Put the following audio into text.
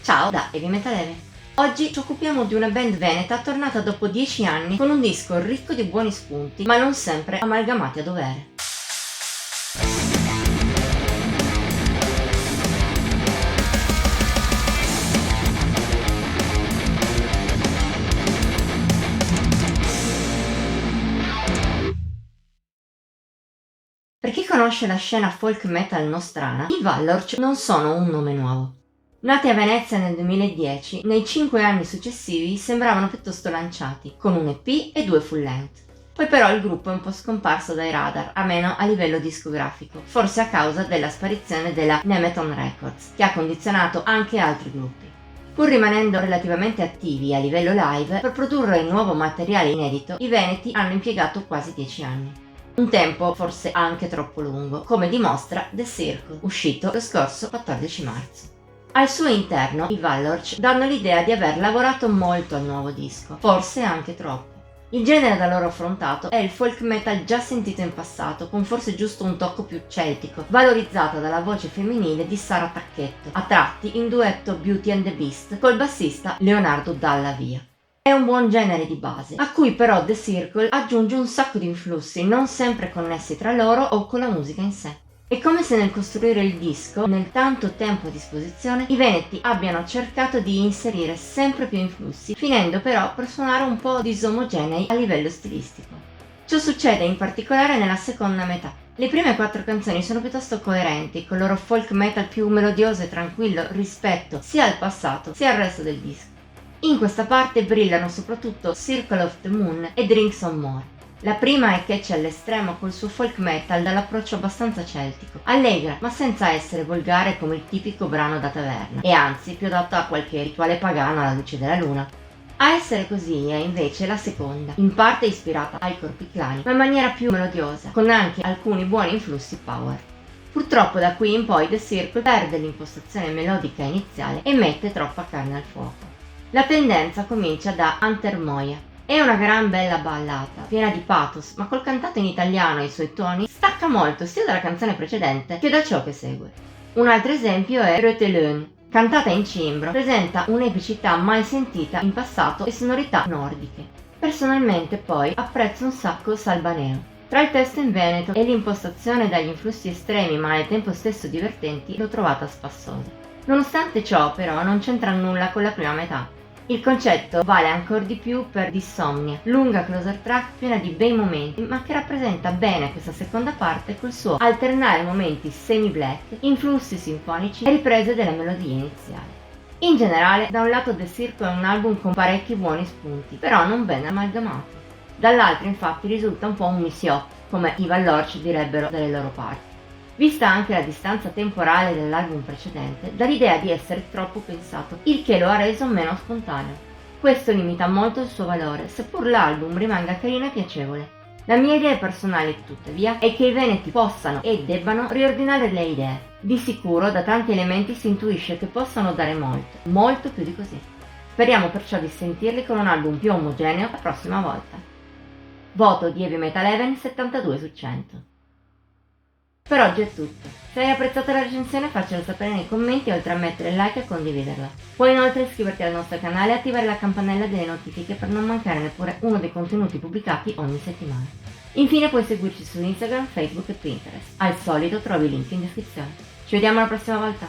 Ciao da Heavy Metal Eve. Oggi ci occupiamo di una band veneta tornata dopo 10 anni con un disco ricco di buoni spunti, ma non sempre amalgamati a dovere. Per chi conosce la scena folk metal nostrana, i Vallorc non sono un nome nuovo. Nati a Venezia nel 2010, nei 5 anni successivi sembravano piuttosto lanciati, con un EP e 2 full length. Poi però il gruppo è un po' scomparso dai radar, almeno a livello discografico, forse a causa della sparizione della Nemeton Records, che ha condizionato anche altri gruppi. Pur rimanendo relativamente attivi a livello live, per produrre nuovo materiale inedito, i veneti hanno impiegato quasi 10 anni. Un tempo forse anche troppo lungo, come dimostra The Circle, uscito lo scorso 14 marzo. Al suo interno i Vallorc danno l'idea di aver lavorato molto al nuovo disco, forse anche troppo. Il genere da loro affrontato è il folk metal già sentito in passato, con forse giusto un tocco più celtico, valorizzata dalla voce femminile di Sara Tacchetto, a tratti in duetto Beauty and the Beast col bassista Leonardo Dalla Via. È un buon genere di base, a cui però The Circle aggiunge un sacco di influssi non sempre connessi tra loro o con la musica in sé. È come se nel costruire il disco, nel tanto tempo a disposizione, i veneti abbiano cercato di inserire sempre più influssi, finendo però per suonare un po' disomogenei a livello stilistico. Ciò succede in particolare nella seconda metà. Le prime 4 canzoni sono piuttosto coerenti, con il loro folk metal più melodioso e tranquillo rispetto sia al passato sia al resto del disco. In questa parte brillano soprattutto Circle of the Moon e Drink Some More. La prima è catchy all'estremo col suo folk metal dall'approccio abbastanza celtico, allegra ma senza essere volgare come il tipico brano da taverna, e anzi più adatto a qualche rituale pagano alla luce della luna. A essere così è invece la seconda, in parte ispirata ai Corpi Clani, ma in maniera più melodiosa, con anche alcuni buoni influssi power. Purtroppo da qui in poi The Circle perde l'impostazione melodica iniziale e mette troppa carne al fuoco. La tendenza comincia da Antermoia. È una gran bella ballata, piena di pathos, ma col cantato in italiano e i suoi toni stacca molto sia dalla canzone precedente che da ciò che segue. Un altro esempio è Rötelön, cantata in cimbro, presenta un'epicità mai sentita in passato e sonorità nordiche. Personalmente poi apprezzo un sacco Salbaneo. Tra il testo in veneto e l'impostazione dagli influssi estremi ma al tempo stesso divertenti l'ho trovata spassosa. Nonostante ciò però non c'entra nulla con la prima metà. Il concetto vale ancora di più per Dissomnia, lunga closer track piena di bei momenti, ma che rappresenta bene questa seconda parte col suo alternare momenti semi-black, influssi sinfonici e riprese della melodia iniziale. In generale, da un lato The Circle è un album con parecchi buoni spunti, però non ben amalgamati. Dall'altro infatti risulta un po' un misiotto, come i Vallorc direbbero dalle loro parti. Vista anche la distanza temporale dell'album precedente, dà l'idea di essere troppo pensato, il che lo ha reso meno spontaneo. Questo limita molto il suo valore, seppur l'album rimanga carino e piacevole. La mia idea personale, tuttavia, è che i veneti possano e debbano riordinare le idee. Di sicuro da tanti elementi si intuisce che possano dare molto, molto più di così. Speriamo perciò di sentirli con un album più omogeneo la prossima volta. Voto di Heavy Metal Even 72 su 100. Per oggi è tutto. Se hai apprezzato la recensione faccelo sapere nei commenti, oltre a mettere like e condividerla. Puoi inoltre iscriverti al nostro canale e attivare la campanella delle notifiche per non mancare neppure uno dei contenuti pubblicati ogni settimana. Infine puoi seguirci su Instagram, Facebook e Pinterest. Al solito trovi i link in descrizione. Ci vediamo la prossima volta!